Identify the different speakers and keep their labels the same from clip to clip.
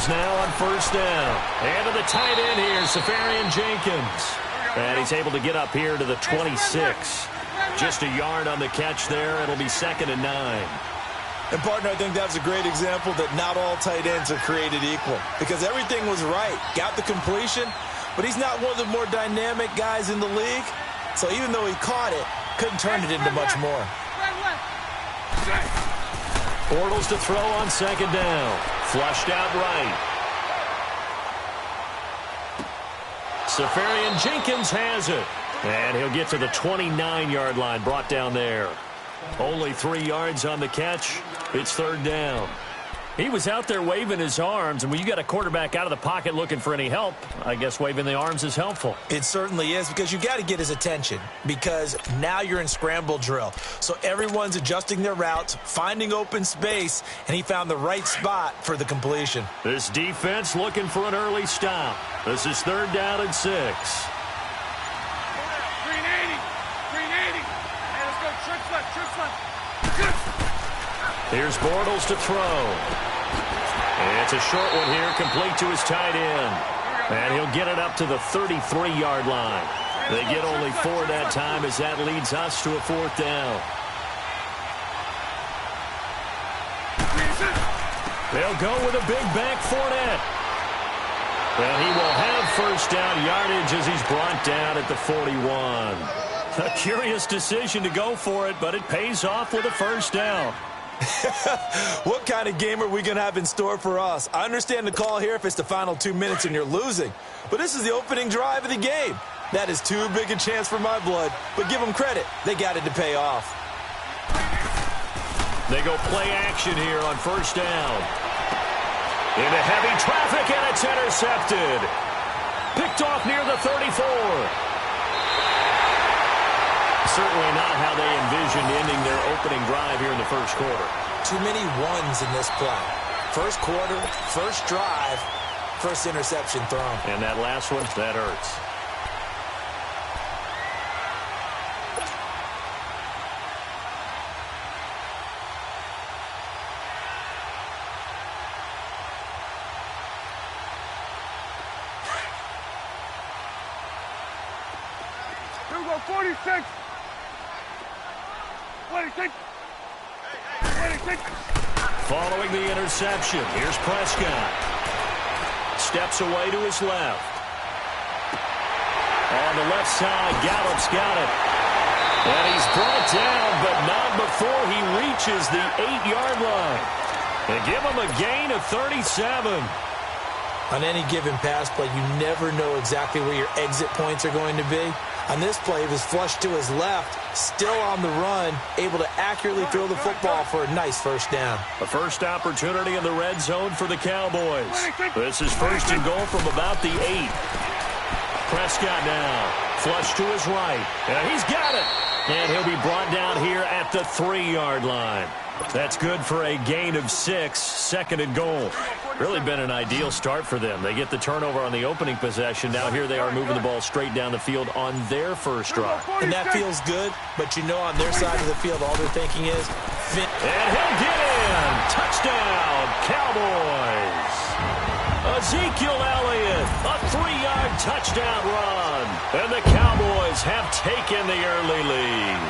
Speaker 1: calls now on first down. And to the tight end here, Safarian Jenkins. And he's able to get up here to the 26. Just a yard on the catch there. It'll be 2nd and 9.
Speaker 2: And, partner, I think that's a great example that not all tight ends are created equal. Because everything was right. Got the completion, but he's not one of the more dynamic guys in the league. So even though he caught it, couldn't turn it into much more.
Speaker 1: Bortles to throw on 2nd down. Flushed out right. Safarian Jenkins has it. And he'll get to the 29-yard line, brought down there. Only 3 yards on the catch. It's 3rd down. He was out there waving his arms, and when you got a quarterback out of the pocket looking for any help, I guess waving the arms is helpful.
Speaker 2: It certainly is, because you got to get his attention, because now you're in scramble drill. So everyone's adjusting their routes, finding open space, and he found the right spot for the completion.
Speaker 1: This defense looking for an early stop. This is 3rd down and 6.
Speaker 3: 380. 380. Hey, let's go. Trick left.
Speaker 1: Here's Bortles to throw. It's a short one here, complete to his tight end. And he'll get it up to the 33-yard line. They get only 4 that time as that leads us to a 4th down. They'll go with a big back Fournette. And he will have first down yardage as he's brought down at the 41. A curious decision to go for it, but it pays off with a first down.
Speaker 2: What kind of game are we going to have in store for us? I understand the call here if it's the final 2 minutes and you're losing. But this is the opening drive of the game. That is too big a chance for my blood. But give them credit. They got it to pay off.
Speaker 1: They go play action here on first down. Into heavy traffic, and it's intercepted. Picked off near the 34. Certainly not how they envisioned ending their opening drive here in the first quarter.
Speaker 2: Too many ones in this play. First quarter, first drive, first interception thrown.
Speaker 1: And that last one, that hurts.
Speaker 3: Here we go, 46. 26. 26.
Speaker 1: Following the interception, here's Prescott. Steps away to his left. On the left side, Gallup's got it. And he's brought down, but not before he reaches the 8-yard line. They give him a gain of 37.
Speaker 2: On any given pass play, you never know exactly where your exit points are going to be. On this play, he was flushed to his left, still on the run, able to accurately throw the football for a nice first down.
Speaker 1: A first opportunity in the red zone for the Cowboys. This is 1st and goal from about the 8. Prescott now, flush to his right. And he's got it. And he'll be brought down here at the 3-yard line. That's good for a gain of 6, 2nd and goal. Really been an ideal start for them. They get the turnover on the opening possession. Now here they are moving the ball straight down the field on their first drive.
Speaker 2: And that feels good, but you know on their side of the field all they're thinking is...
Speaker 1: And he'll get in! Touchdown, Cowboys! Ezekiel Elliott, a 3-yard touchdown run. And the Cowboys have taken the early lead.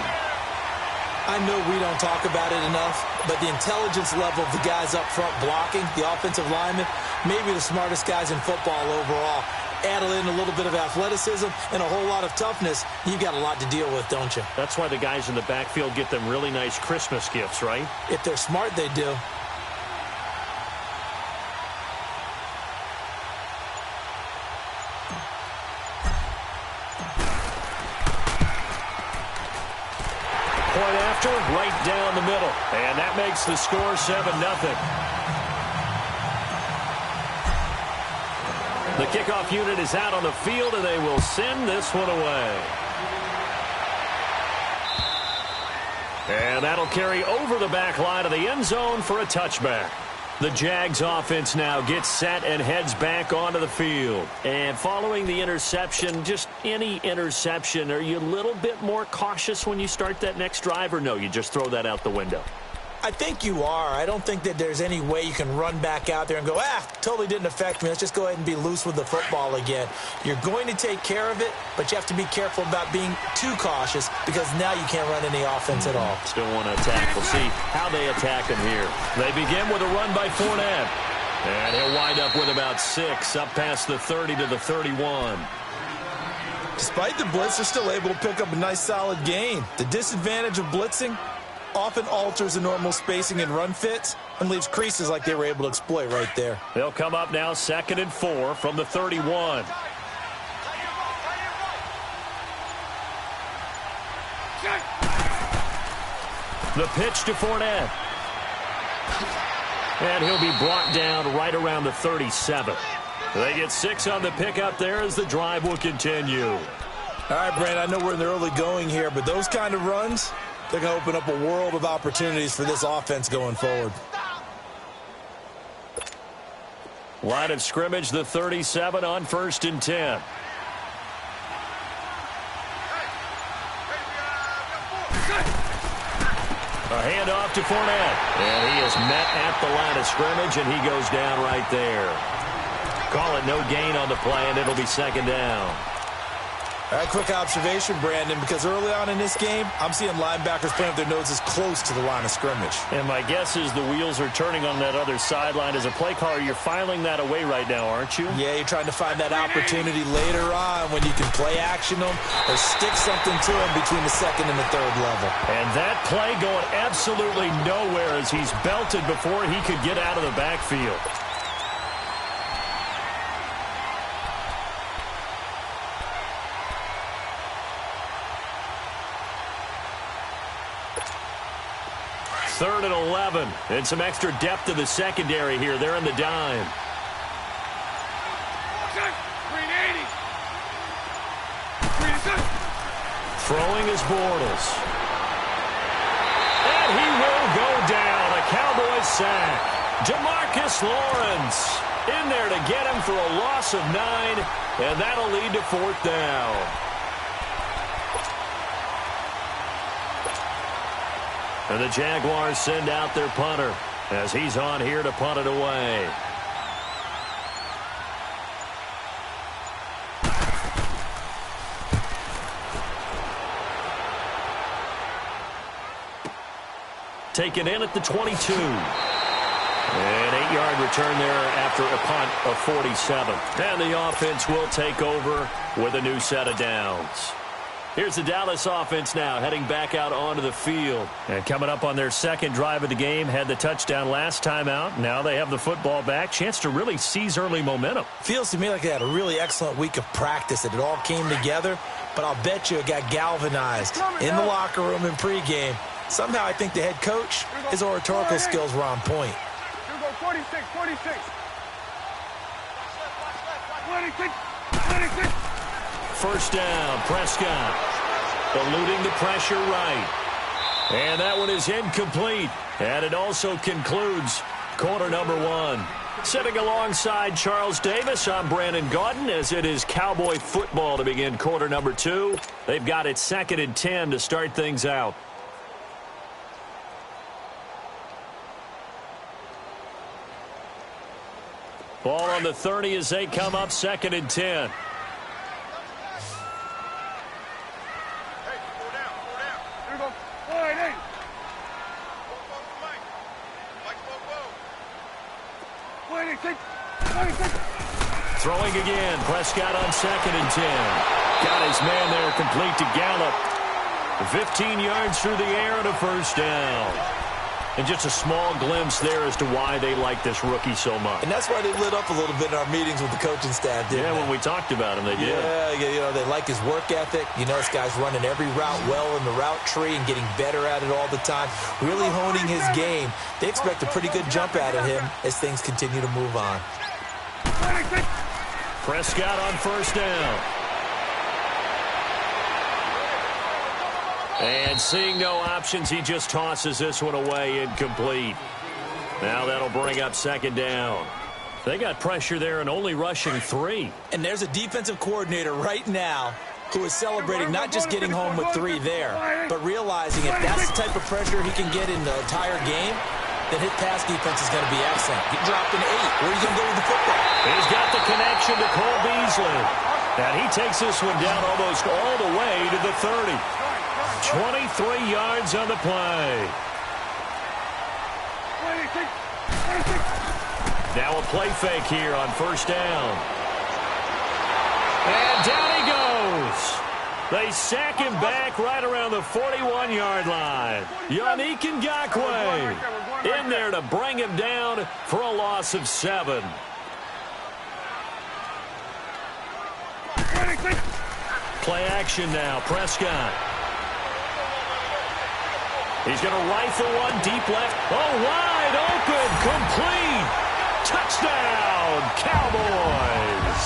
Speaker 2: I know we don't talk about it enough, but the intelligence level of the guys up front blocking, the offensive linemen, maybe the smartest guys in football overall. Add in a little bit of athleticism and a whole lot of toughness, you've got a lot to deal with, don't you?
Speaker 1: That's why the guys in the backfield get them really nice Christmas gifts, right?
Speaker 2: If they're smart, they do.
Speaker 1: Point after, right down the middle. And that makes the score 7-0. The kickoff unit is out on the field, and they will send this one away. And that'll carry over the back line of the end zone for a touchback. The Jags offense now gets set and heads back onto the field. And following the interception, just any interception, are you a little bit more cautious when you start that next drive, or no, you just throw that out the window?
Speaker 2: I think you are. I don't think that there's any way you can run back out there and go, totally didn't affect me. Let's just go ahead and be loose with the football again. You're going to take care of it, but you have to be careful about being too cautious because now you can't run any offense at all.
Speaker 1: Still want to attack. We'll see how they attack him here. They begin with a run by Fournette. And he'll wind up with about 6, up past the 30 to the 31.
Speaker 2: Despite the blitz, they're still able to pick up a nice solid gain. The disadvantage of blitzing often alters the normal spacing and run fits and leaves creases like they were able to exploit right there.
Speaker 1: They'll come up now 2nd and 4 from the 31. The pitch to Fournette. And he'll be brought down right around the 37. They get 6 on the pickup there as the drive will continue.
Speaker 2: All right, Brand, I know we're in the early going here, but those kind of runs, they're going to open up a world of opportunities for this offense going forward.
Speaker 1: Line of scrimmage, the 37 on 1st and 10. A handoff to Fournette. And he is met at the line of scrimmage, and he goes down right there. Call it no gain on the play, and it'll be 2nd down.
Speaker 2: All right, quick observation, Brandon, because early on in this game, I'm seeing linebackers playing with their noses close to the line of scrimmage.
Speaker 1: And my guess is the wheels are turning on that other sideline. As a play caller, you're filing that away right now, aren't you?
Speaker 2: Yeah, you're trying to find that opportunity later on when you can play action them or stick something to them between the 2nd and the 3rd level.
Speaker 1: And that play going absolutely nowhere as he's belted before he could get out of the backfield. Third and 11, and some extra depth to the secondary here. They're in the dime. Throwing is Bortles. And he will go down. A Cowboys sack. Demarcus Lawrence in there to get him for a loss of 9, and that'll lead to 4th down. And the Jaguars send out their punter as he's on here to punt it away. Taken in at the 22. An 8-yard return there after a punt of 47. And the offense will take over with a new set of downs. Here's the Dallas offense now, heading back out onto the field. And coming up on their 2nd drive of the game, had the touchdown last time out. Now they have the football back. Chance to really seize early momentum.
Speaker 2: Feels to me like they had a really excellent week of practice, that it all came together. But I'll bet you it got galvanized in the locker room in pregame. Somehow I think the head coach, his oratorical skills were on point.
Speaker 3: 46. 26.
Speaker 1: First down, Prescott. Eluding the pressure right. And that one is incomplete. And it also concludes quarter number 1. Sitting alongside Charles Davis, I'm Brandon Gaudin, as it is Cowboy football to begin quarter number 2. They've got it 2nd and 10 to start things out. Ball on the 30 as they come up 2nd and 10. Throwing again. Prescott on 2nd and 10. Got his man there complete to Gallup. 15 yards through the air and a first down. And just a small glimpse there as to why they like this rookie so much.
Speaker 2: And that's why they lit up a little bit in our meetings with the coaching staff, didn't they?
Speaker 1: When we talked about him, they did.
Speaker 2: Yeah, they like his work ethic. This guy's running every route well in the route tree and getting better at it all the time. Really honing his game. They expect a pretty good jump out of him as things continue to move on.
Speaker 1: Prescott on first down. And seeing no options, he just tosses this one away, incomplete. Now that'll bring up 2nd down. They got pressure there and only rushing 3.
Speaker 2: And there's a defensive coordinator right now who is celebrating not just getting home with 3 there, but realizing if that's the type of pressure he can get in the entire game, then his pass defense is going to be excellent. He dropped an 8. Where are you going to go with the football?
Speaker 1: He's got the connection to Cole Beasley. And he takes this one down almost all the way to the 30. 23 yards on the play. Now a play fake here on first down. And down he goes. They sack him back right around the 41-yard line. Yannick Ngakoue in there to bring him down for a loss of 7. Play action now. Prescott. He's going to rifle one deep left. Oh, wide open. Complete. Touchdown, Cowboys.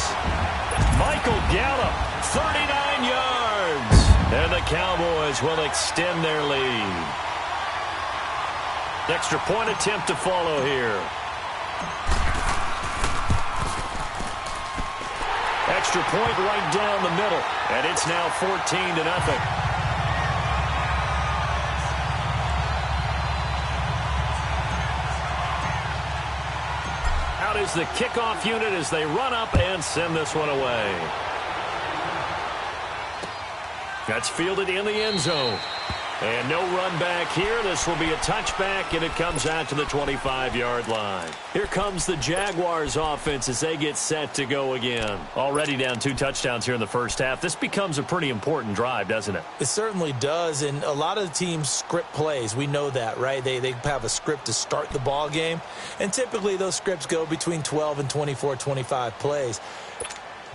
Speaker 1: Michael Gallup, 39 yards. And the Cowboys will extend their lead. Extra point attempt to follow here. Extra point right down the middle. And it's now 14-0. Out is the kickoff unit as they run up and send this one away. That's fielded in the end zone. And no run back here. This will be a touchback, and it comes out to the 25-yard line. Here comes the Jaguars offense as they get set to go again. Already down 2 touchdowns here in the first half. This becomes a pretty important drive, doesn't it?
Speaker 2: It certainly does, and a lot of the teams script plays. We know that, right? They have a script to start the ball game, and typically those scripts go between 12 and 24, 25 plays.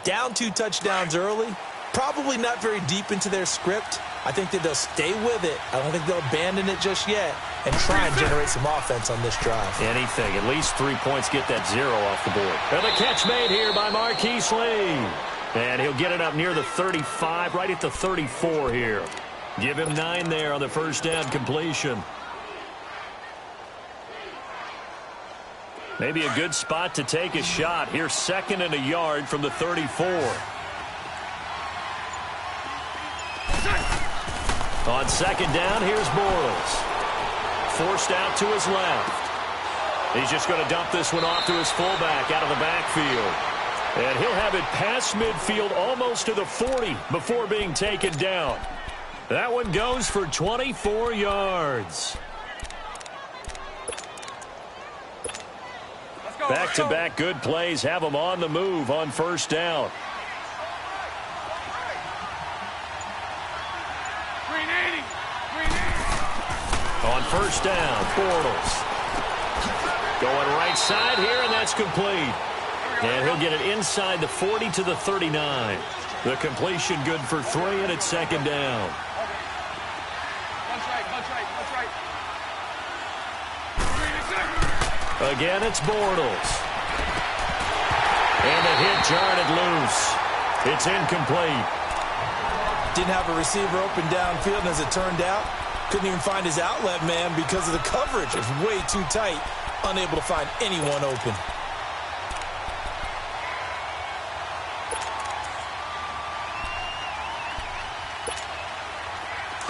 Speaker 2: Down 2 touchdowns early, probably not very deep into their script. I think that they'll stay with it. I don't think they'll abandon it just yet and try and generate some offense on this drive.
Speaker 1: Anything. At least 3 points, get that 0 off the board. And the catch made here by Marquise Lee. And he'll get it up near the 35, right at the 34 here. Give him 9 there on the first down completion. Maybe a good spot to take a shot. Here's 2nd and a yard from the 34. On 2nd down, here's Bortles. Forced out to his left. He's just going to dump this one off to his fullback out of the backfield. And he'll have it past midfield almost to the 40 before being taken down. That one goes for 24 yards. Back-to-back good plays have them on the move on first down. On first down, Bortles. Going right side here, and that's complete. And he'll get it inside the 40 to the 39. The completion good for 3, and it's 2nd down. Again, it's Bortles. And the hit jarred it loose. It's incomplete.
Speaker 2: Didn't have a receiver open downfield, and as it turned out, couldn't even find his outlet man because of the coverage. It's way too tight, unable to find anyone open.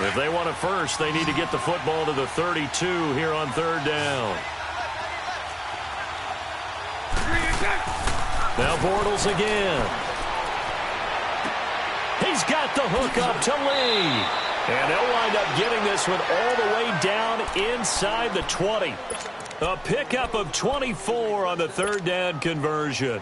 Speaker 1: If they want it first, they need to get the football to the 32 here on 3rd down. Now Bortles again. He's got the hook up to Lee. And they'll wind up getting this one all the way down inside the 20. A pickup of 24 on the 3rd down conversion.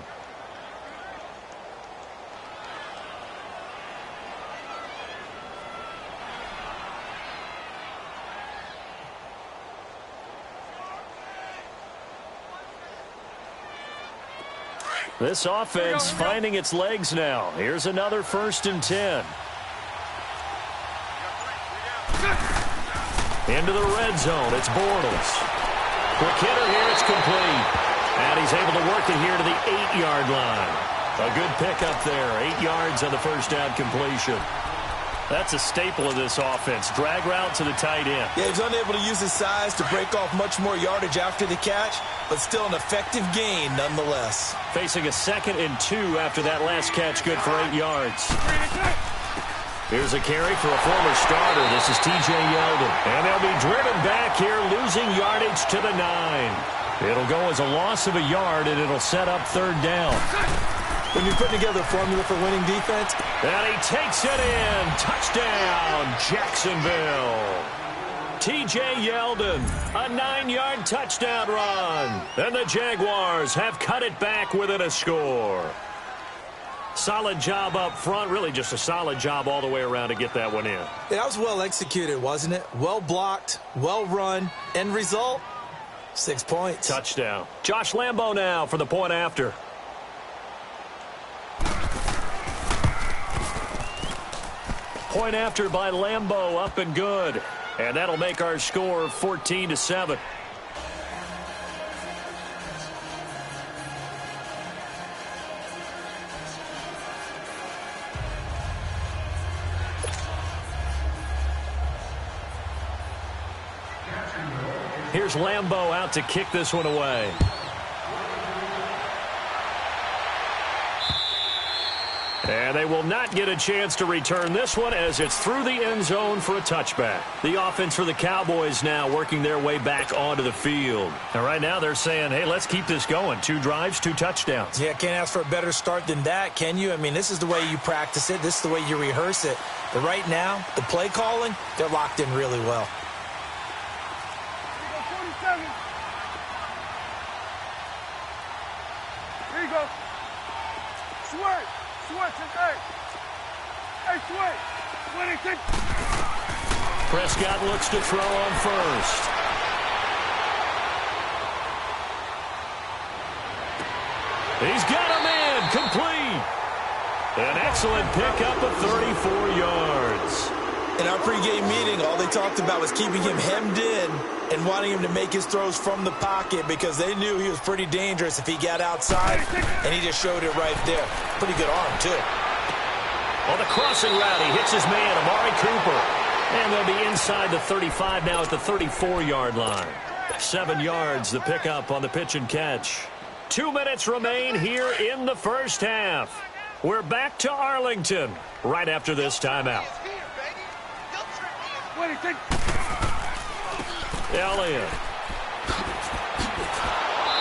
Speaker 1: This offense finding its legs now. Here's another 1st and 10. Into the red zone. It's Bortles. Quick hitter here. It's complete. And he's able to work it here to the 8-yard line. A good pickup there. 8 yards on the first down completion. That's a staple of this offense. Drag route to the tight end.
Speaker 2: Yeah, he's unable to use his size to break off much more yardage after the catch, but still an effective gain nonetheless.
Speaker 1: Facing a 2nd and 2 after that last catch, good for 8 yards. Here's a carry for a former starter. This is T.J. Yeldon. And they'll be driven back here, losing yardage to the 9. It'll go as a loss of a yard, and it'll set up third down.
Speaker 2: When you put together a formula for winning defense.
Speaker 1: And he takes it in. Touchdown, Jacksonville. T.J. Yeldon, a 9-yard touchdown run. And the Jaguars have cut it back within a score. Solid job up front. Really just a solid job all the way around to get that one in.
Speaker 2: Yeah, that was well executed, wasn't it? Well blocked, well run. End result, 6 points.
Speaker 1: Touchdown. Josh Lambo now for the point after. Point after by Lambo, up and good. And that'll make our score 14-7. Here's Lambo out to kick this one away. And they will not get a chance to return this one as it's through the end zone for a touchback. The offense for the Cowboys now working their way back onto the field. And right now they're saying, hey, let's keep this going. 2 drives, 2 touchdowns.
Speaker 2: Yeah, can't ask for a better start than that, can you? I mean, this is the way you practice it. This is the way you rehearse it. But right now, the play calling, they're locked in really well.
Speaker 3: Here you go. Switch. Hey, switch.
Speaker 1: Prescott looks to throw on first. He's got him in. Complete. An excellent pickup of 34 yards.
Speaker 2: In our pregame meeting, all they talked about was keeping him hemmed in and wanting him to make his throws from the pocket because they knew he was pretty dangerous if he got outside, and he just showed it right there. Pretty good arm, too.
Speaker 1: On the crossing route, he hits his man, Amari Cooper. And they'll be inside the 35 now at the 34-yard line. 7 yards, the pickup on the pitch and catch. 2 minutes remain here in the first half. We're back to Arlington right after this timeout. Elliott.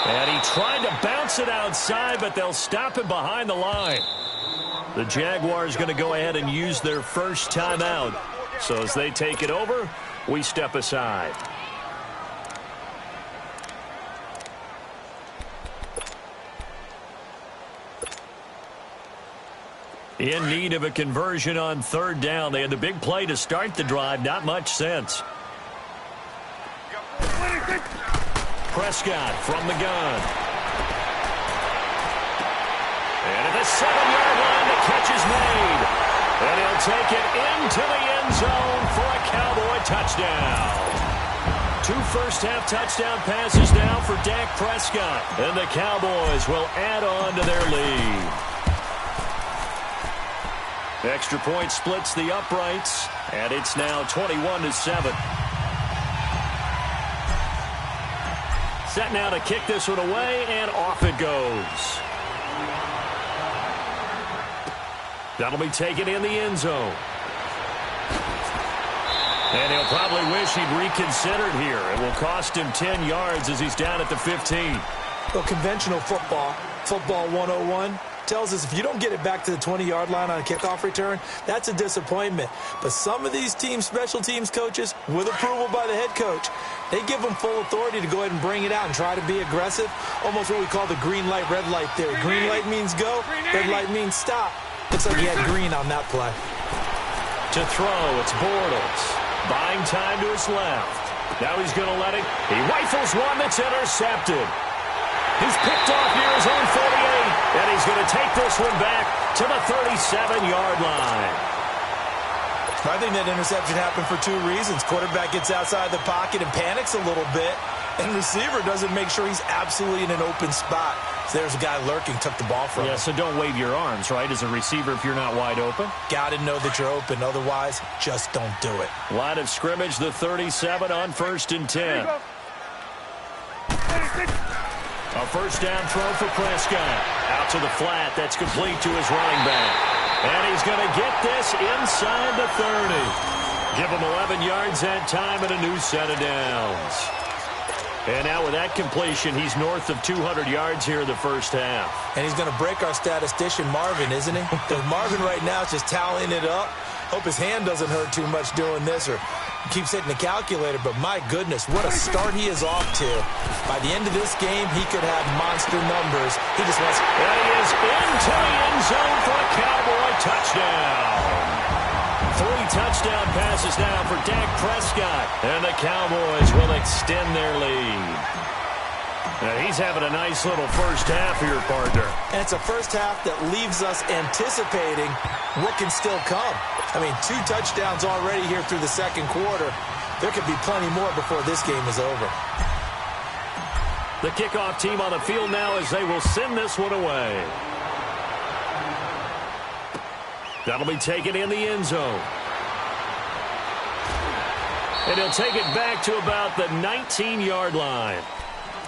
Speaker 1: And he tried to bounce it outside, but they'll stop him behind the line. The Jaguars going to go ahead and use their first timeout. So as they take it over, we step aside. In need of a conversion on third down. They had the big play to start the drive. Not much sense. Prescott from the gun. And at the 7-yard line, the catch is made. And he'll take it into the end zone for a Cowboy touchdown. 2 first-half touchdown passes now for Dak Prescott. And the Cowboys will add on to their lead. Extra point splits the uprights, and it's now 21-7. Set now to kick this one away, and off it goes. That'll be taken in the end zone. And he'll probably wish he'd reconsidered here. It will cost him 10 yards as he's down at the 15.
Speaker 2: Well, conventional football 101, tells us if you don't get it back to the 20-yard line on a kickoff return, that's a disappointment. But some of these teams, special teams coaches, with approval by the head coach, they give them full authority to go ahead and bring it out and try to be aggressive. Almost what we call the green light, red light theory. Green light means go, red light means stop. Looks like he had green on that play.
Speaker 1: To throw, it's Bortles. Buying time to his left. Now he's going to let it. He rifles one that's intercepted. He's picked off near his own 48, and he's going to take this one back to the 37-yard line.
Speaker 2: I think that interception happened for 2 reasons. Quarterback gets outside the pocket and panics a little bit, and receiver doesn't make sure he's absolutely in an open spot. So there's a guy lurking, took the ball from him.
Speaker 1: Yeah, so don't wave your arms, right, as a receiver if you're not wide open.
Speaker 2: Got to know that you're open. Otherwise, just don't do it.
Speaker 1: Line of scrimmage, the 37 on 1st and 10. A first down throw for Prescott. Out to the flat. That's complete to his running back. And he's going to get this inside the 30. Give him 11 yards that time and a new set of downs. And now with that completion, he's north of 200 yards here in the first half.
Speaker 2: And he's going to break our statistician Marvin, isn't he? Because Marvin right now is just tallying it up. Hope his hand doesn't hurt too much doing this, or keeps hitting the calculator. But my goodness, what a start he is off to. By the end of this game, he could have monster numbers. He just wants...
Speaker 1: And he is into the end zone for a Cowboy touchdown. 3 touchdown passes now for Dak Prescott. And the Cowboys will extend their lead. Now he's having a nice little first half here, partner.
Speaker 2: And it's a first half that leaves us anticipating what can still come. I mean, 2 touchdowns already here through the second quarter. There could be plenty more before this game is over.
Speaker 1: The kickoff team on the field now as they will send this one away. That'll be taken in the end zone. And he'll take it back to about the 19-yard line.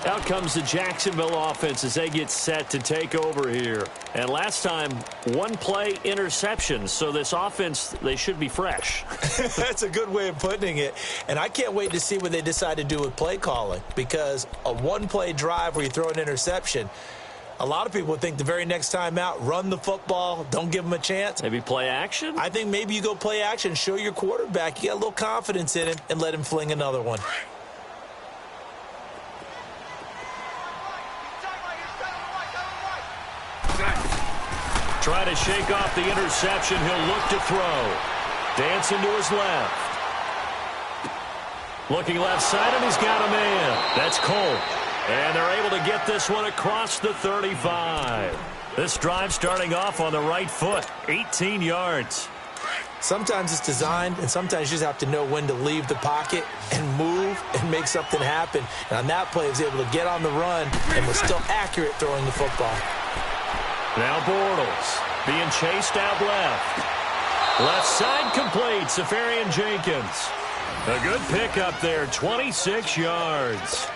Speaker 1: Out comes the Jacksonville offense as they get set to take over here. And last time, 1 play interception. So this offense, they should be fresh.
Speaker 2: That's a good way of putting it. And I can't wait to see what they decide to do with play calling. Because a 1-play drive where you throw an interception, a lot of people think the very next time out, run the football, don't give them a chance.
Speaker 1: Maybe play action?
Speaker 2: I think maybe you go play action, show your quarterback you got a little confidence in him, and let him fling another one.
Speaker 1: Try to shake off the interception. He'll look to throw. Dancing to his left. Looking left side, and he's got a man. That's Cole. And they're able to get this one across the 35. This drive starting off on the right foot. 18 yards.
Speaker 2: Sometimes it's designed, and sometimes you just have to know when to leave the pocket and move and make something happen. And on that play, he was able to get on the run and was still accurate throwing the football.
Speaker 1: Now Bortles being chased out left. Left side complete. Safarian Jenkins. A good pickup there. 26 yards.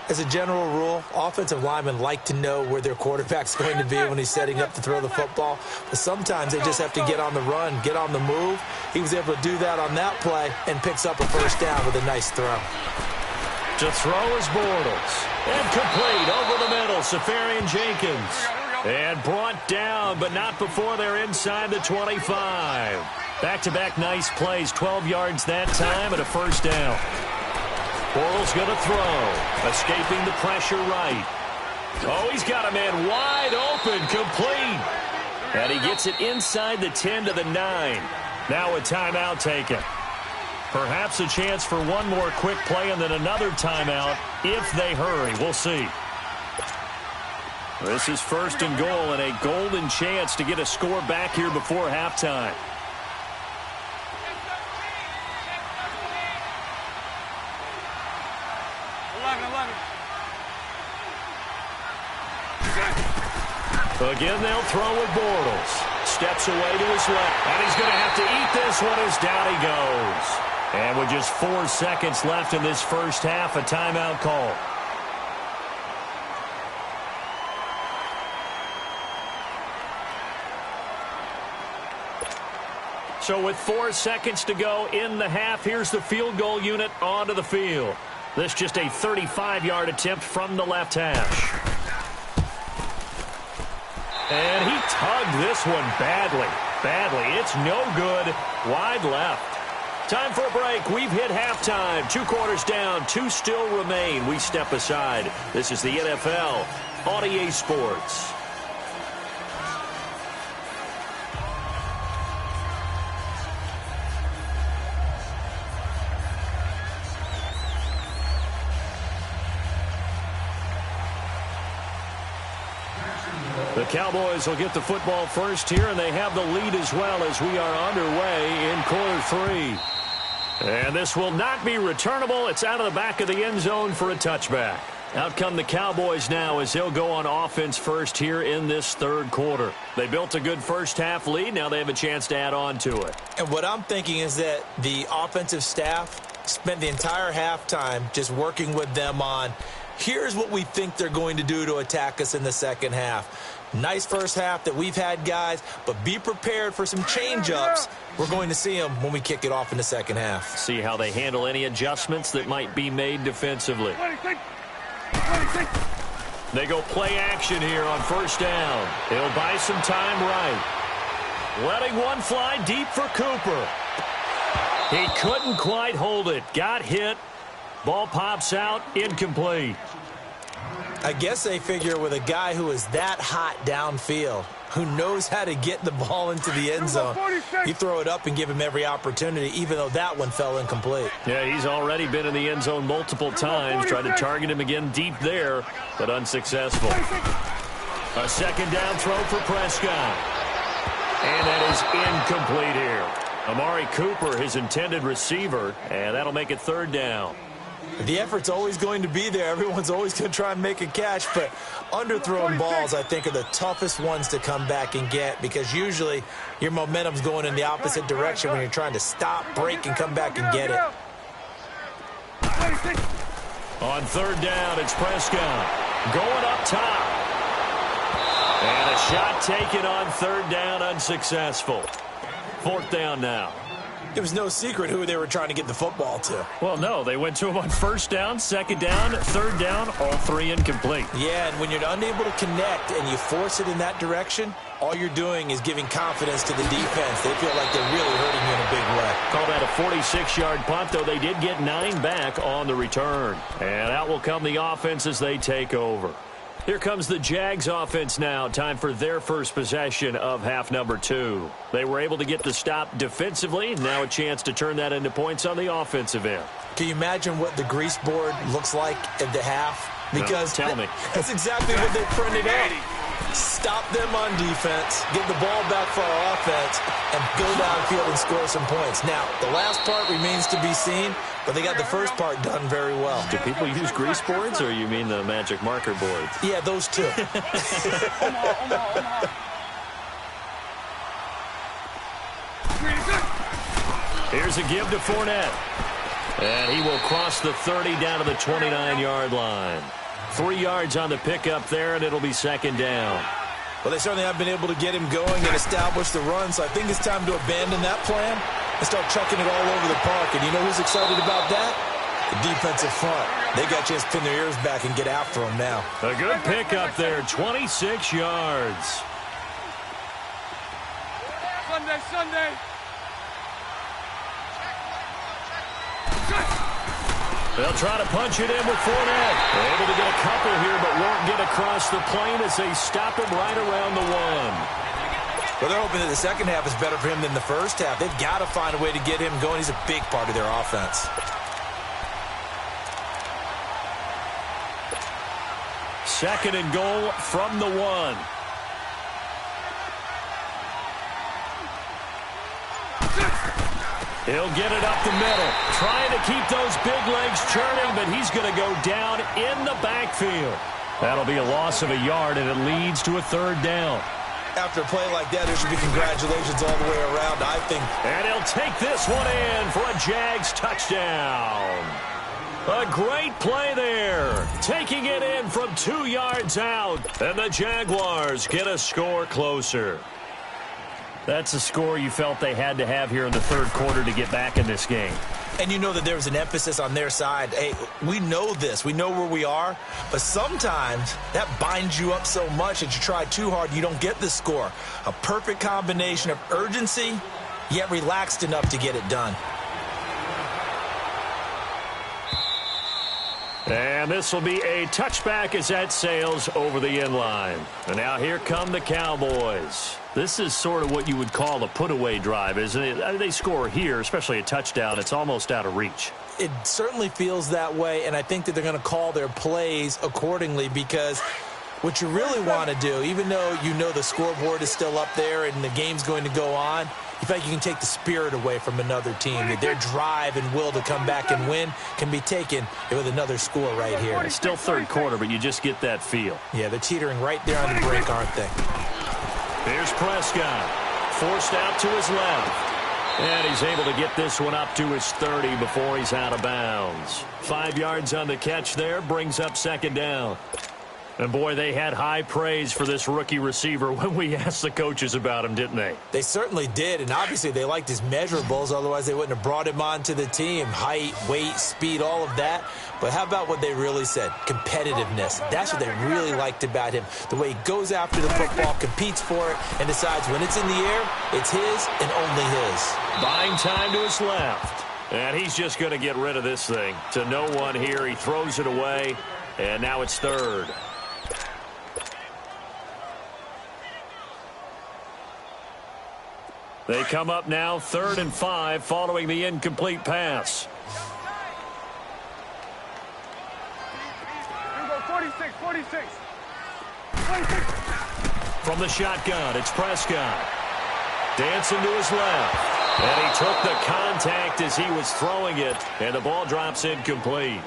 Speaker 2: As a general rule, offensive linemen like to know where their quarterback's going to be when he's setting up to throw the football. But sometimes they just have to get on the run, get on the move. He was able to do that on that play and picks up a first down with a nice throw.
Speaker 1: To throw is Bortles. And complete over the middle. Safarian Jenkins. And brought down, but not before they're inside the 25. Back-to-back nice plays. 12 yards that time and a first down. Bortles going to throw. Escaping the pressure right. Oh, he's got a man wide open. Complete. And he gets it inside the 10 to the 9. Now a timeout taken. Perhaps a chance for one more quick play and then another timeout if they hurry. We'll see. This is first and goal and a golden chance to get a score back here before halftime. Again, they'll throw with Bortles. Steps away to his left. And he's going to have to eat this one as down he goes. And with just 4 seconds left in this first half, a timeout call. So with 4 seconds to go in the half, here's the field goal unit onto the field. This just a 35-yard attempt from the left hash. And he tugged this one badly. It's no good. Wide left. Time for a break. We've hit halftime. 2 quarters down. 2 still remain. We step aside. This is the NFL on EA Sports. The Cowboys will get the football first here, and they have the lead as well as we are underway in quarter 3. And this will not be returnable. It's out of the back of the end zone for a touchback. Out come the Cowboys now as they'll go on offense first here in this third quarter. They built a good first half lead. Now they have a chance to add on to it.
Speaker 2: And what I'm thinking is that the offensive staff spent the entire halftime just working with them on, here's what we think they're going to do to attack us in the second half. Nice first half that we've had, guys, but be prepared for some change-ups. We're going to see them when we kick it off in the second half.
Speaker 1: See how they handle any adjustments that might be made defensively. They go play action here on first down. He'll buy some time right. Letting one fly deep for Cooper. He couldn't quite hold it. Got hit. Ball pops out. Incomplete.
Speaker 2: I guess they figure with a guy who is that hot downfield, who knows how to get the ball into the end zone, you throw it up and give him every opportunity, even though that one fell incomplete.
Speaker 1: Yeah, he's already been in the end zone multiple times. Tried to target him again deep there, but unsuccessful. A second down throw for Prescott. And that is incomplete here. Amari Cooper, his intended receiver, and that'll make it third down.
Speaker 2: The effort's always going to be there. Everyone's always going to try and make a catch, but underthrown balls, I think, are the toughest ones to come back and get because usually your momentum's going in the opposite direction when you're trying to stop, break, and come back and get it.
Speaker 1: On third down, it's Prescott. Going up top. And a shot taken on third down, unsuccessful. Fourth down now.
Speaker 2: It was no secret who they were trying to get the football to.
Speaker 1: Well, no, they went to him on first down, second down, third down, all three incomplete.
Speaker 2: Yeah, and when you're unable to connect and you force it in that direction, all you're doing is giving confidence to the defense. They feel like they're really hurting you in a big way.
Speaker 1: Call that a 46-yard punt, though they did get 9 back on the return. And out will come the offense as they take over. Here comes the Jags offense now. Time for their first possession of half number 2. They were able to get the stop defensively. Now a chance to turn that into points on the offensive end.
Speaker 2: Can you imagine what the grease board looks like at the half? Because
Speaker 1: no, tell me.
Speaker 2: That's exactly what they printed out. Stop them on defense, get the ball back for our offense, and go downfield and score some points. Now, the last part remains to be seen, but they got the first part done very well.
Speaker 1: Do people use grease boards, or you mean the magic marker boards?
Speaker 2: Yeah, those two.
Speaker 1: Here's a give to Fournette. And he will cross the 30 down to the 29-yard line. 3 yards on the pickup there, and it'll be second down.
Speaker 2: Well, they certainly have been able to get him going and establish the run, so I think it's time to abandon that plan and start chucking it all over the park. And you know who's excited about that? The defensive front. They got a chance to pin their ears back and get after him now.
Speaker 1: A good pickup there, 26 yards.
Speaker 3: Sunday.
Speaker 1: They'll try to punch it in with Fournette. They're able to get a couple here, but won't get across the plane as they stop him right around the 1.
Speaker 2: Well, they're hoping that the second half is better for him than the first half. They've got to find a way to get him going. He's a big part of their offense.
Speaker 1: Second and goal from the 1. He'll get it up the middle. Trying to keep those big legs churning, but he's going to go down in the backfield. That'll be a loss of a yard, and it leads to a third down.
Speaker 2: After a play like that, there should be congratulations all the way around, I think.
Speaker 1: And he'll take this one in for a Jags touchdown. A great play there. Taking it in from 2 yards out. And the Jaguars get a score closer. That's a score you felt they had to have here in the third quarter to get back in this game.
Speaker 2: And you know that there was an emphasis on their side. Hey, we know this. We know where we are. But sometimes that binds you up so much that you try too hard, you don't get the score. A perfect combination of urgency, yet relaxed enough to get it done.
Speaker 1: And this will be a touchback as that sails over the end line. And now here come the Cowboys. This is sort of what you would call a put-away drive, isn't it? They score here, especially a touchdown. It's almost out of reach.
Speaker 2: It certainly feels that way, and I think that they're going to call their plays accordingly because what you really want to do, even though you know the scoreboard is still up there and the game's going to go on, you feel like you can take the spirit away from another team. That their drive and will to come back and win can be taken with another score right here.
Speaker 1: It's still third quarter, but you just get that feel.
Speaker 2: Yeah, they're teetering right there on the break, aren't they?
Speaker 1: Here's Prescott. Forced out to his left. And he's able to get this one up to his 30 before he's out of bounds. 5 yards on the catch there, brings up second down. And, boy, they had high praise for this rookie receiver when we asked the coaches about him, didn't they?
Speaker 2: They certainly did, and obviously they liked his measurables. Otherwise, they wouldn't have brought him onto the team. Height, weight, speed, all of that. But how about what they really said? Competitiveness. That's what they really liked about him. The way he goes after the football, competes for it, and decides when it's in the air, it's his and only his.
Speaker 1: Buying time to his left. And he's just going to get rid of this thing. To no one here. He throws it away, and now it's third. They come up now 3rd and 5 following the incomplete pass.
Speaker 3: Here we go, 46, 46. 46.
Speaker 1: From the shotgun, it's Prescott. Dancing to his left. And he took the contact as he was throwing it, and the ball drops incomplete.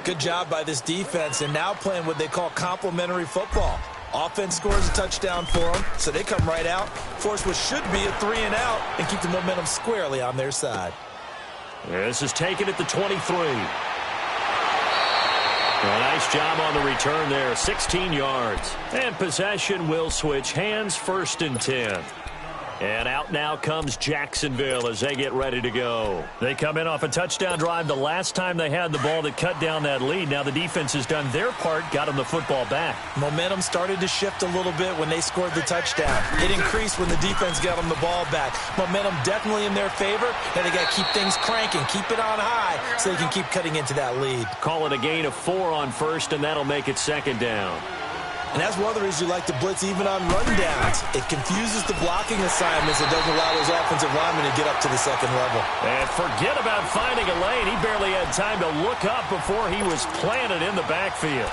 Speaker 2: Good job by this defense, and now playing what they call complementary football. Offense scores a touchdown for them, so they come right out, force what should be a 3 and out, and keep the momentum squarely on their side.
Speaker 1: This is taken at the 23. A nice job on the return there, 16 yards. And possession will switch hands, 1st and 10. And out now comes Jacksonville as they get ready to go. They come in off a touchdown drive the last time they had the ball that cut down that lead. Now the defense has done their part, got them the football back.
Speaker 2: Momentum started to shift a little bit when they scored the touchdown. It increased when the defense got them the ball back. Momentum definitely in their favor, and they got to keep things cranking, keep it on high so they can keep cutting into that lead.
Speaker 1: Call it a gain of 4 on 1st, and that'll make it 2nd down.
Speaker 2: And that's one of the reasons you like to blitz even on rundowns. It confuses the blocking assignments. It doesn't allow those offensive linemen to get up to the 2nd level.
Speaker 1: And forget about finding a lane. He barely had time to look up before he was planted in the backfield.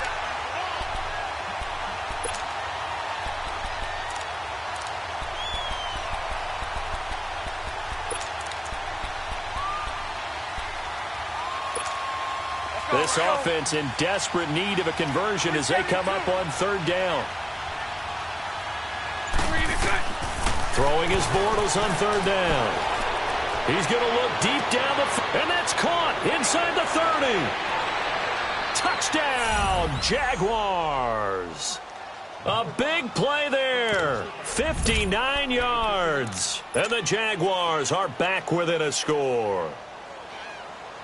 Speaker 1: This offense in desperate need of a conversion as they come up on 3rd down. Throwing his Bortles on 3rd down. He's going to look deep down the and that's caught inside the 30. Touchdown, Jaguars. A big play there. 59 yards. And the Jaguars are back within a score.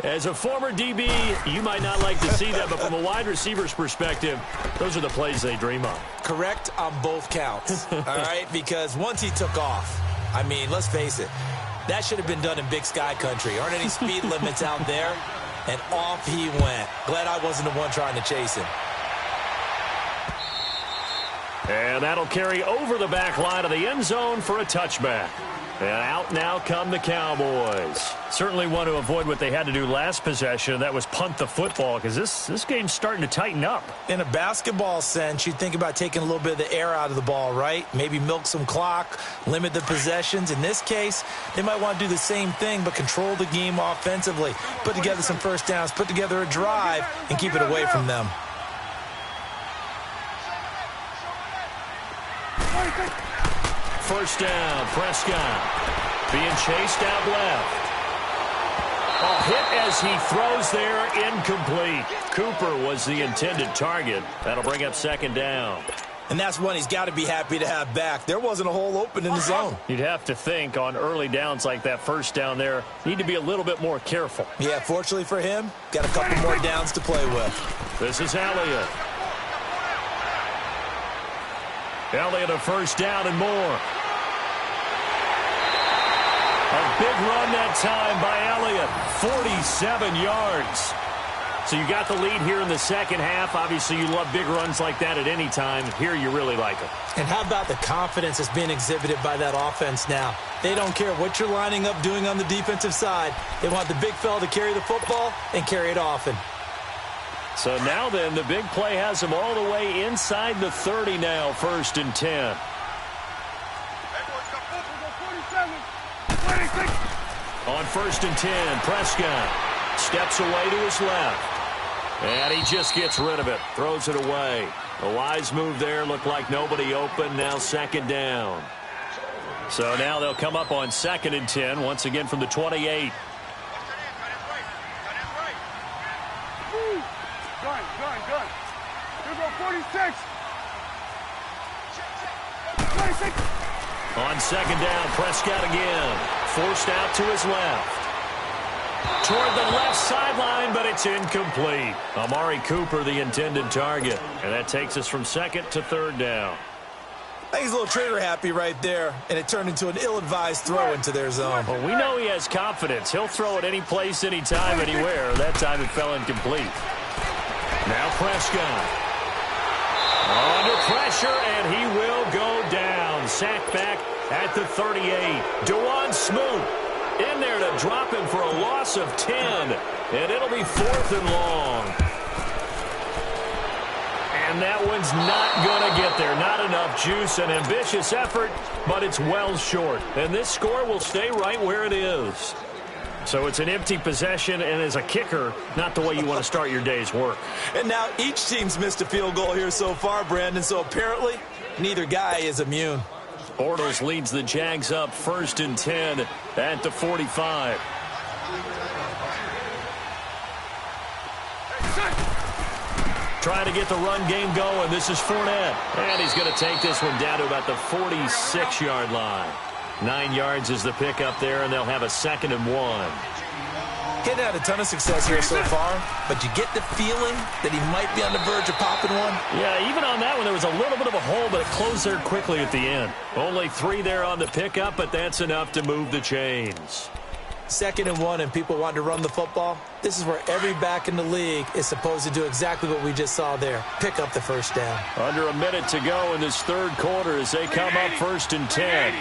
Speaker 1: As a former DB, you might not like to see that, but from a wide receiver's perspective, those are the plays they dream of.
Speaker 2: Correct on both counts, all right? Because once he took off, I mean, let's face it, that should have been done in Big Sky country. Aren't any speed limits out there? And off he went. Glad I wasn't the one trying to chase him.
Speaker 1: And that'll carry over the back line of the end zone for a touchback. And out now come the Cowboys. Certainly want to avoid what they had to do last possession. That was punt the football because this game's starting to tighten up.
Speaker 2: In a basketball sense, you think about taking a little bit of the air out of the ball, right? Maybe milk some clock, limit the possessions. In this case, they might want to do the same thing but control the game offensively. Put together some first downs, put together a drive, and keep it away from them.
Speaker 1: First down, Prescott being chased out left. A hit as he throws there, incomplete. Cooper was the intended target. That'll bring up 2nd down.
Speaker 2: And that's one he's got to be happy to have back. There wasn't a hole open in the zone.
Speaker 1: You'd have to think on early downs like that first down there, need to be a little bit more careful.
Speaker 2: Yeah, fortunately for him, got a couple more downs to play with.
Speaker 1: This is Elliott. Elliott a first down and more. A big run that time by Elliott, 47 yards. So you got the lead here in the second half. Obviously, you love big runs like that at any time. Here, you really like them.
Speaker 2: And how about the confidence that's being exhibited by that offense now? They don't care what you're lining up doing on the defensive side. They want the big fella to carry the football and carry it often.
Speaker 1: So now then, the big play has them all the way inside the 30 now, 1st and 10. On 1st and 10, Prescott steps away to his left. And he just gets rid of it, throws it away. A wise move there, looked like nobody open, now 2nd down. So now they'll come up on 2nd and 10, once again from the 28.
Speaker 3: Gun. Here we go, 46.
Speaker 1: On second down, Prescott again. Forced out to his left. Toward the left sideline, but it's incomplete. Amari Cooper, the intended target. And that takes us from second to third down.
Speaker 2: I think he's a little trigger happy right there, and it turned into an ill-advised throw into their zone.
Speaker 1: Well, we know he has confidence. He'll throw it any place, anytime, anywhere. That time it fell incomplete. Now Prescott. Under pressure, and he will go down. Sacked back at the 38. DeJuan Smoot in there to drop him for a loss of 10. And it'll be 4th and long. And that one's not going to get there. Not enough juice. An ambitious effort, but it's well short. And this score will stay right where it is. So it's an empty possession, and as a kicker, not the way you want to start your day's work.
Speaker 2: And now each team's missed a field goal here so far, Brandon, so apparently neither guy is immune.
Speaker 1: Bortles leads the Jags up 1st and 10 at the 45. Trying to get the run game going. This is Fournette. And he's going to take this one down to about the 46-yard line. 9 yards is the pickup there, and they'll have a 2nd and 1.
Speaker 2: Getting had a ton of success here so far, but you get the feeling that he might be on the verge of popping one.
Speaker 1: Yeah, even on that one, there was a little bit of a hole, but it closed there quickly at the end. Only 3 there on the pickup, but that's enough to move the chains.
Speaker 2: 2nd and 1, and people want to run the football. This is where every back in the league is supposed to do exactly what we just saw there. Pick up the first down.
Speaker 1: Under a minute to go in this third quarter as they come up 1st and 10.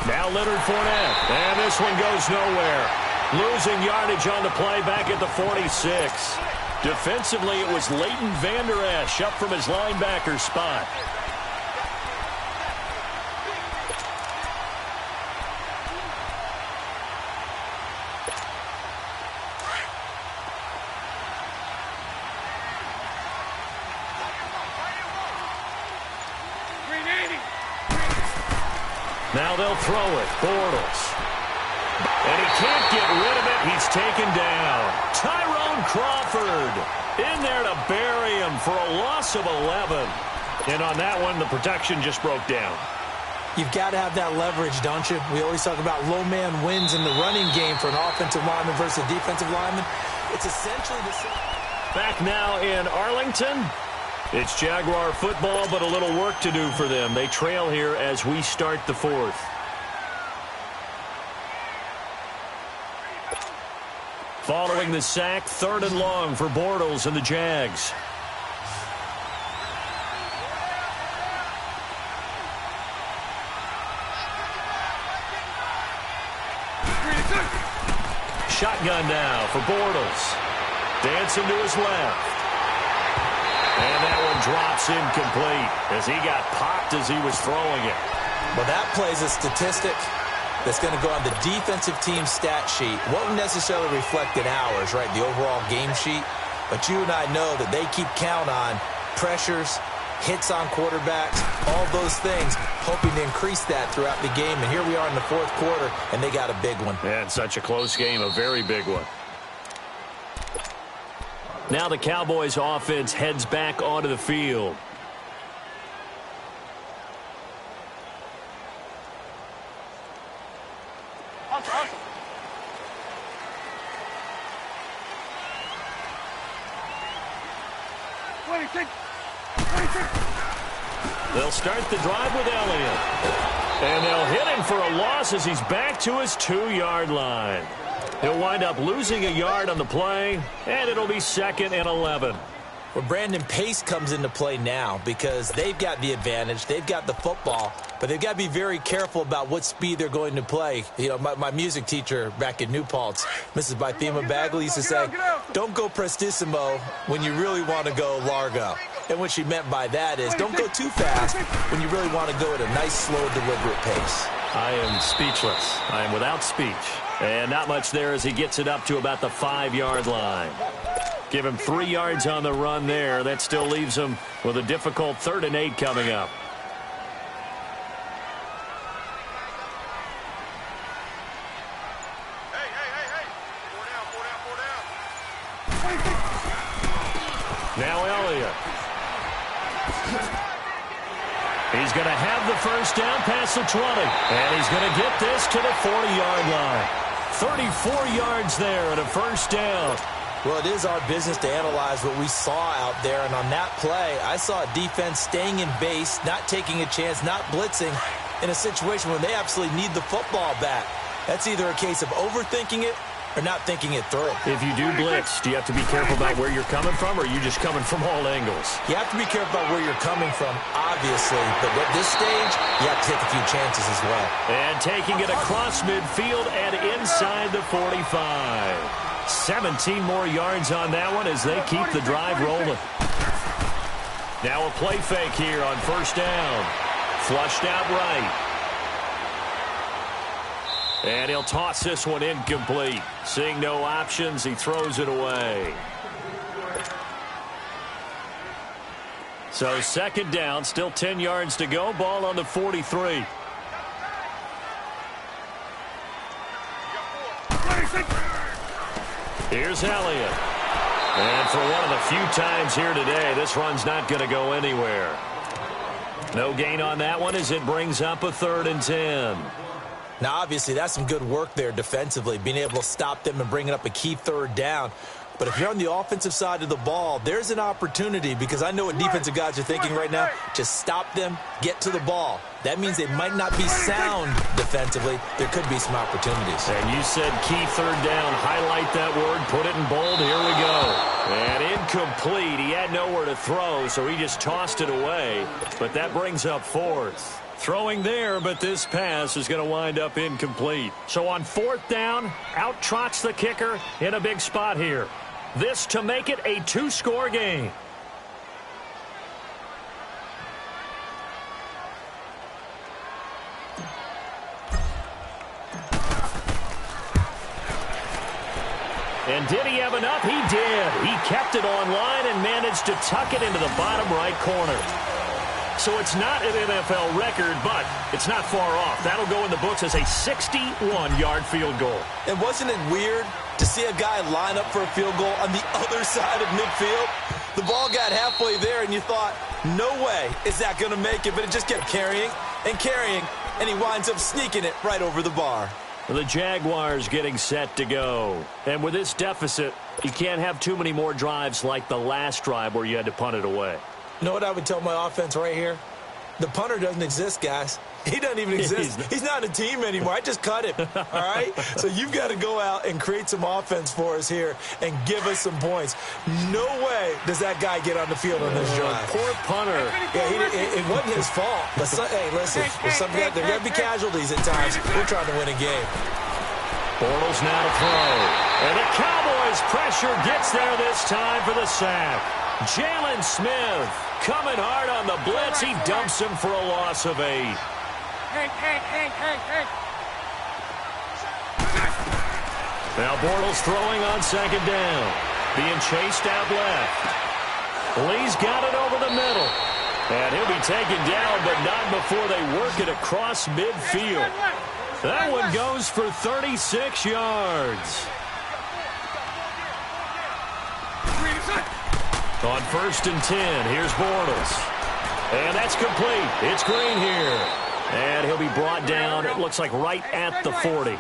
Speaker 1: Now Leonard Fournette, and this one goes nowhere. Losing yardage on the play back at the 46. Defensively, it was Leighton Vander Esch up from his linebacker spot. Now they'll throw it. Bortles. And he can't get rid of it. He's taken down. Tyrone Crawford in there to bury him for a loss of 11. And on that one, the protection just broke down.
Speaker 2: You've got to have that leverage, don't you? We always talk about low man wins in the running game for an offensive lineman versus a defensive lineman. It's essentially the same.
Speaker 1: Back now in Arlington. It's Jaguar football, but a little work to do for them. They trail here as we start the 4th. Following the sack, 3rd and long for Bortles and the Jags. Shotgun now for Bortles. Dancing to his left. And that one drops incomplete as he got popped as he was throwing it.
Speaker 2: Well, that plays a statistic that's going to go on the defensive team stat sheet. Won't necessarily reflect in ours, right, the overall game sheet. But you and I know that they keep count on pressures, hits on quarterbacks, all those things, hoping to increase that throughout the game. And here we are in the 4th quarter, and they got a big one.
Speaker 1: And such a close game, a very big one. Now the Cowboys offense heads back onto the field. They'll start the drive with Elliott. And they'll hit him for a loss as he's back to his 2-yard line. He'll wind up losing a yard on the play, and it'll be 2nd and 11.
Speaker 2: Well, Brandon, pace comes into play now because they've got the advantage. They've got the football, but they've got to be very careful about what speed they're going to play. You know, my music teacher back in New Paltz, Mrs. Bythema Bagley, used to say, don't go prestissimo when you really want to go largo. And what she meant by that is don't go too fast when you really want to go at a nice, slow, deliberate pace.
Speaker 1: I am speechless. I am without speech. And not much there as he gets it up to about the 5-yard line. Give him 3 yards on the run there. That still leaves him with a difficult 3rd and 8 coming up. Now Elliott. He's going to have the first down past the 20. And he's going to get this to the 40-yard line. 34 yards there and a first down.
Speaker 2: Well, it is our business to analyze what we saw out there. And on that play, I saw a defense staying in base, not taking a chance, not blitzing in a situation where they absolutely need the football back. That's either a case of overthinking it or not thinking it through.
Speaker 1: If you do blitz, do you have to be careful about where you're coming from, or are you just coming from all angles?
Speaker 2: You have to be careful about where you're coming from, obviously. But at this stage, you have to take a few chances as well.
Speaker 1: And taking it across midfield and inside the 45. 17 more yards on that one as they keep the drive rolling. Now a play fake here on first down. Flushed out right. And he'll toss this one incomplete. Seeing no options, he throws it away. So second down, still 10 yards to go. Ball on the 43. Here's Elliott. And for one of the few times here today, this run's not going to go anywhere. No gain on that one as it brings up a 3rd and 10.
Speaker 2: Now, obviously, that's some good work there defensively, being able to stop them and bringing up a key 3rd down. But if you're on the offensive side of the ball, there's an opportunity, because I know what defensive guys are thinking right now. Just stop them, get to the ball. That means they might not be sound defensively. There could be some opportunities.
Speaker 1: And you said key 3rd down. Highlight that word. Put it in bold. Here we go. And incomplete. He had nowhere to throw, so he just tossed it away. But that brings up 4th. Throwing there, but this pass is going to wind up incomplete. So on 4th down, out trots the kicker in a big spot here. This to make it a 2-score game. And did he have enough? He did. He kept it on line and managed to tuck it into the bottom right corner. So it's not an NFL record, but it's not far off. That'll go in the books as a 61-yard field goal.
Speaker 2: And wasn't it weird to see a guy line up for a field goal on the other side of midfield? The ball got halfway there, and you thought, no way is that going to make it. But it just kept carrying and carrying, and he winds up sneaking it right over the bar.
Speaker 1: The Jaguars getting set to go. And with this deficit, you can't have too many more drives like the last drive where you had to punt it away.
Speaker 2: You know what I would tell my offense right here? The punter doesn't exist, guys. He doesn't even exist. He's not a team anymore. I just cut him, all right? So you've got to go out and create some offense for us here and give us some points. No way does that guy get on the field on this drive.
Speaker 1: Poor punter.
Speaker 2: Yeah, it wasn't his fault. But hey, listen, there are going to be casualties at times. We're trying to win a game.
Speaker 1: Bortles now to throw. And the Cowboys' pressure gets there this time for the sack. Jalen Smith coming hard on the blitz. He dumps him for a loss of 8. Now Bortles throwing on second down. Being chased out left. Lee's got it over the middle. And he'll be taken down, but not before they work it across midfield. That one goes for 36 yards. On 1st and 10, here's Bortles. And that's complete. It's Green here. And he'll be brought down, it looks like right at the 40.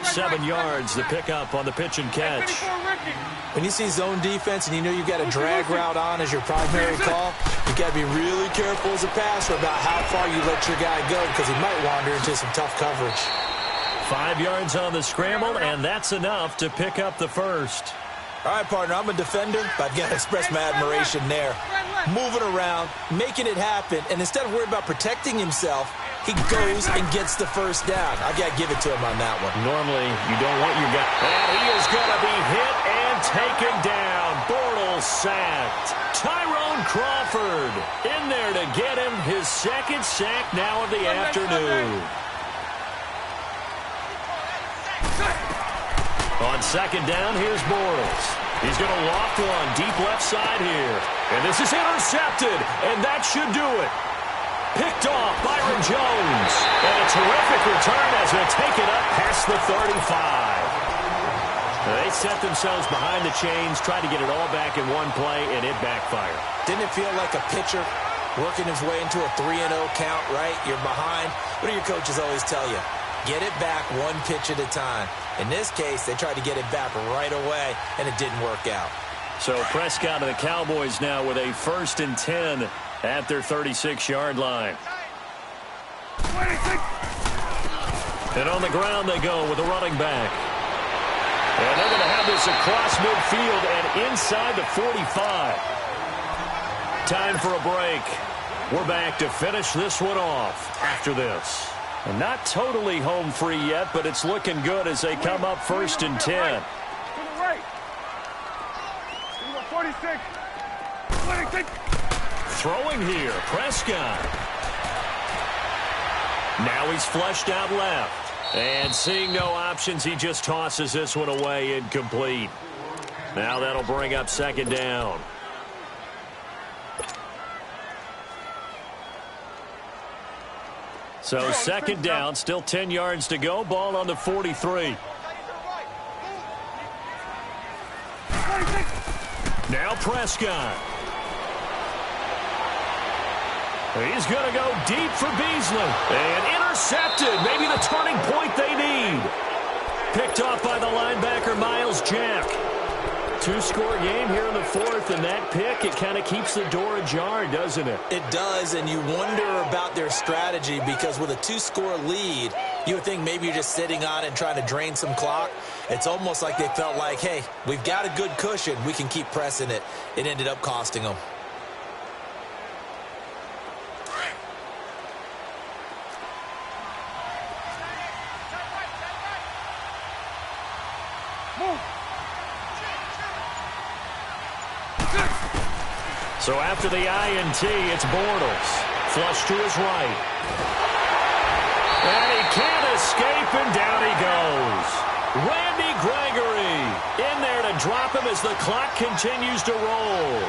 Speaker 1: 7 yards to pick up on the pitch and catch.
Speaker 2: When you see zone defense and you know you've got a drag route on as your primary call, you got to be really careful as a passer about how far you let your guy go, because he might wander into some tough coverage.
Speaker 1: 5 yards on the scramble, and that's enough to pick up the first.
Speaker 2: All right, partner, I'm a defender, but I've got to express my admiration there. Moving around, making it happen, and instead of worrying about protecting himself, he goes and gets the first down. I got to give it to him on that one.
Speaker 1: Normally, you don't want your guy. And he is going to be hit and taken down. Bortles sacked. Tyrone Crawford in there to get him his second sack now of the afternoon. On second down, here's Bortles. He's going to loft one deep left side here. And this is intercepted, and that should do it. Picked off Byron Jones. And a terrific return as they take it up past the 35. They set themselves behind the chains, tried to get it all back in one play, and it backfired.
Speaker 2: Didn't it feel like a pitcher working his way into a 3-0 count, right? You're behind. What do your coaches always tell you? Get it back one pitch at a time. In this case, they tried to get it back right away, and it didn't work out.
Speaker 1: So Prescott and the Cowboys now with a 1st and 10 at their 36-yard line. And on the ground they go with the running back. And they're going to have this across midfield and inside the 45. Time for a break. We're back to finish this one off after this. And not totally home free yet, but it's looking good as they come up 1st and 10.
Speaker 3: To the right. 46. 46.
Speaker 1: Throwing here, Prescott. Now he's flushed out left. And seeing no options, he just tosses this one away incomplete. Now that'll bring up 2nd down. So 2nd down, still 10 yards to go. Ball on the 43. Now Prescott. He's going to go deep for Beasley. And intercepted. Maybe the turning point they need. Picked off by the linebacker, Miles Jack. 2-score game here in the 4th, and that pick, it kind of keeps the door ajar, doesn't it?
Speaker 2: It does, and you wonder about their strategy because with a 2-score lead, you would think maybe you're just sitting on it and trying to drain some clock. It's almost like they felt like, hey, we've got a good cushion. We can keep pressing it. It ended up costing them.
Speaker 1: So after the INT, it's Bortles. Flush to his right. And he can't escape, and down he goes. Randy Gregory in there to drop him as the clock continues to roll.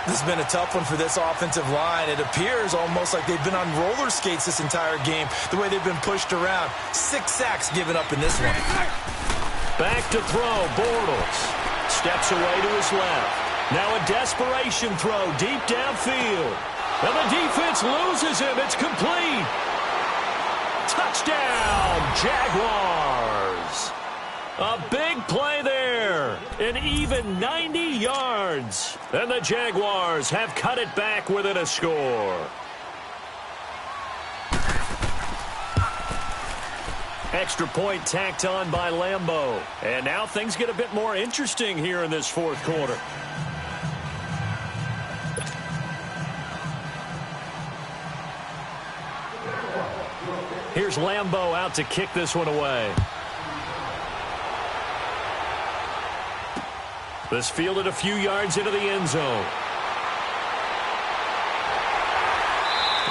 Speaker 2: This has been a tough one for this offensive line. It appears almost like they've been on roller skates this entire game, the way they've been pushed around. 6 sacks given up in this one.
Speaker 1: Back to throw, Bortles. Steps away to his left. Now a desperation throw deep downfield. And the defense loses him. It's complete. Touchdown, Jaguars. A big play there. An even 90 yards. And the Jaguars have cut it back within a score. Extra point tacked on by Lambeau. And now things get a bit more interesting here in this 4th quarter. Here's Lambeau out to kick this one away. This fielded a few yards into the end zone.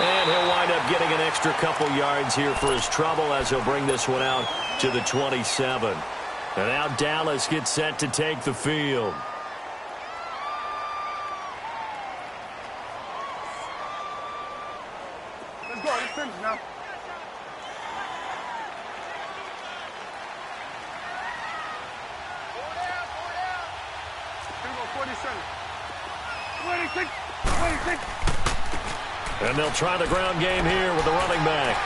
Speaker 1: And he'll wind up getting an extra couple yards here for his trouble as he'll bring this one out to the 27. And now Dallas gets set to take the field.
Speaker 3: Let's go. Let's finish now.
Speaker 1: And they'll try the ground game here with the running back.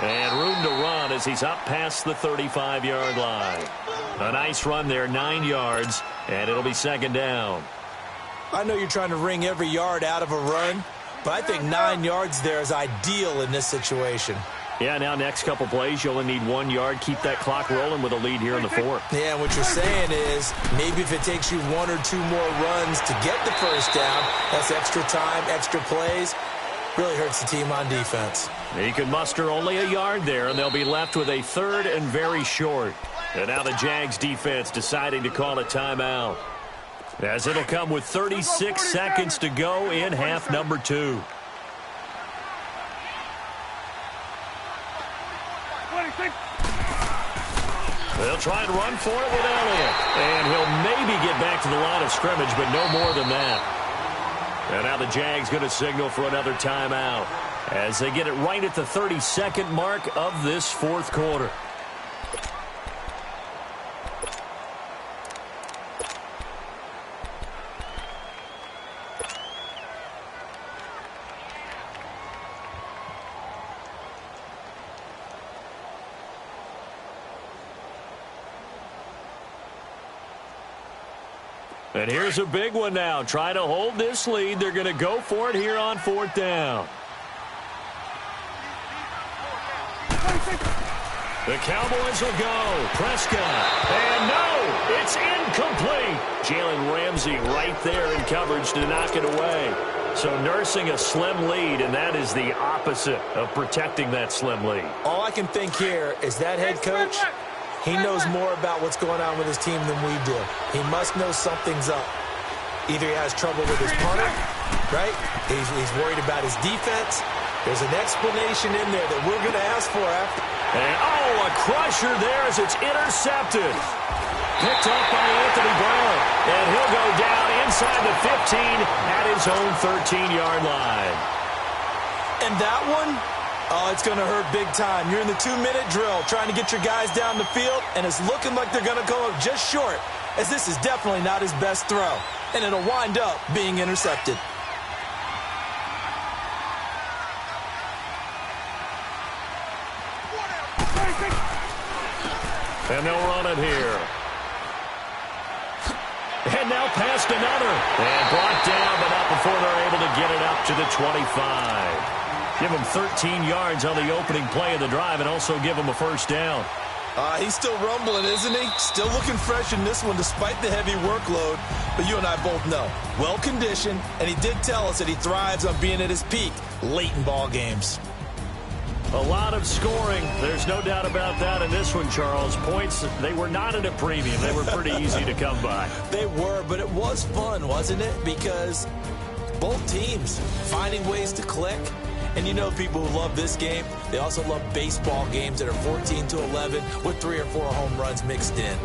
Speaker 1: And room to run as he's up past the 35-yard line. A nice run there, 9 yards, and it'll be 2nd down.
Speaker 2: I know you're trying to wring every yard out of a run, but I think 9 yards there is ideal in this situation.
Speaker 1: Yeah, now next couple plays, you only need 1 yard. Keep that clock rolling with a lead here in the 4th.
Speaker 2: Yeah, what you're saying is maybe if it takes you 1 or 2 more runs to get the 1st down, that's extra time, extra plays. Really hurts the team on defense.
Speaker 1: He can muster only a yard there, and they'll be left with a 3rd and very short. And now the Jags defense deciding to call a timeout, as it'll come with 36 seconds to go in half number 2. They'll try and run for it with Elliott. And he'll maybe get back to the line of scrimmage, but no more than that. And now the Jags going to signal for another timeout as they get it right at the 32nd mark of this 4th quarter. And here's a big one now. Trying to hold this lead. They're going to go for it here on 4th down. The Cowboys will go. Prescott. And no, it's incomplete. Jalen Ramsey right there in coverage to knock it away. So nursing a slim lead, and that is the opposite of protecting that slim lead.
Speaker 2: All I can think here is that head coach, he knows more about what's going on with his team than we do. He must know something's up. Either he has trouble with his punter, right? He's worried about his defense. There's an explanation in there that we're going to ask for after.
Speaker 1: And, a crusher there as it's intercepted. Picked up by Anthony Brown. And he'll go down inside the 15 at his own 13-yard line.
Speaker 2: And that one, it's going to hurt big time. You're in the 2-minute drill trying to get your guys down the field, and it's looking like they're going to come up just short, as this is definitely not his best throw. And it'll wind up being intercepted.
Speaker 1: And they'll run it here. And now past another. And brought down, but not before they're able to get it up to the 25. Give him 13 yards on the opening play of the drive and also give him a first down.
Speaker 2: He's still rumbling, isn't he? Still looking fresh in this one despite the heavy workload. But you and I both know, well-conditioned, and he did tell us that he thrives on being at his peak late in ball games.
Speaker 1: A lot of scoring. There's no doubt about that in this one, Charles. Points, they were not at a premium. They were pretty easy to come by.
Speaker 2: They were, but it was fun, wasn't it? Because both teams finding ways to click. And you know people who love this game, they also love baseball games that are 14-11 with 3 or 4 home runs mixed in.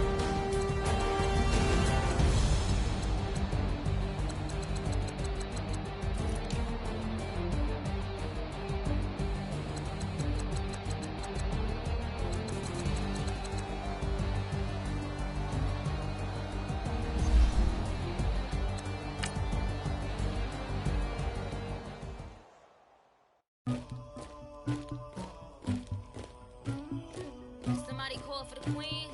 Speaker 4: Somebody call for the queen.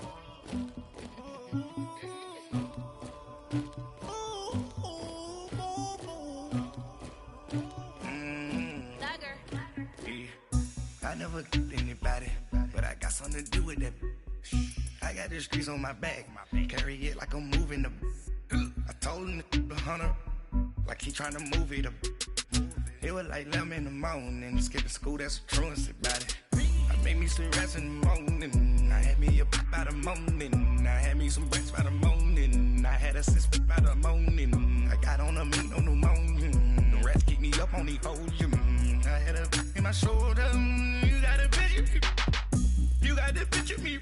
Speaker 4: Dagger.
Speaker 5: I never killed anybody, but I got something to do with that. I got the streets on my back, carry it like I'm moving the. I told him to 100, like he trying to move it up. It was like 11 in the morning, skipping school, that's a truancy about it. I made me some rest in the morning, I had me up by the morning, I had me some breaks by the morning, I had a sister by the morning, I got on a meat on the morning, the rats keep me up on the podium, I had a in my shoulder, you got a picture me,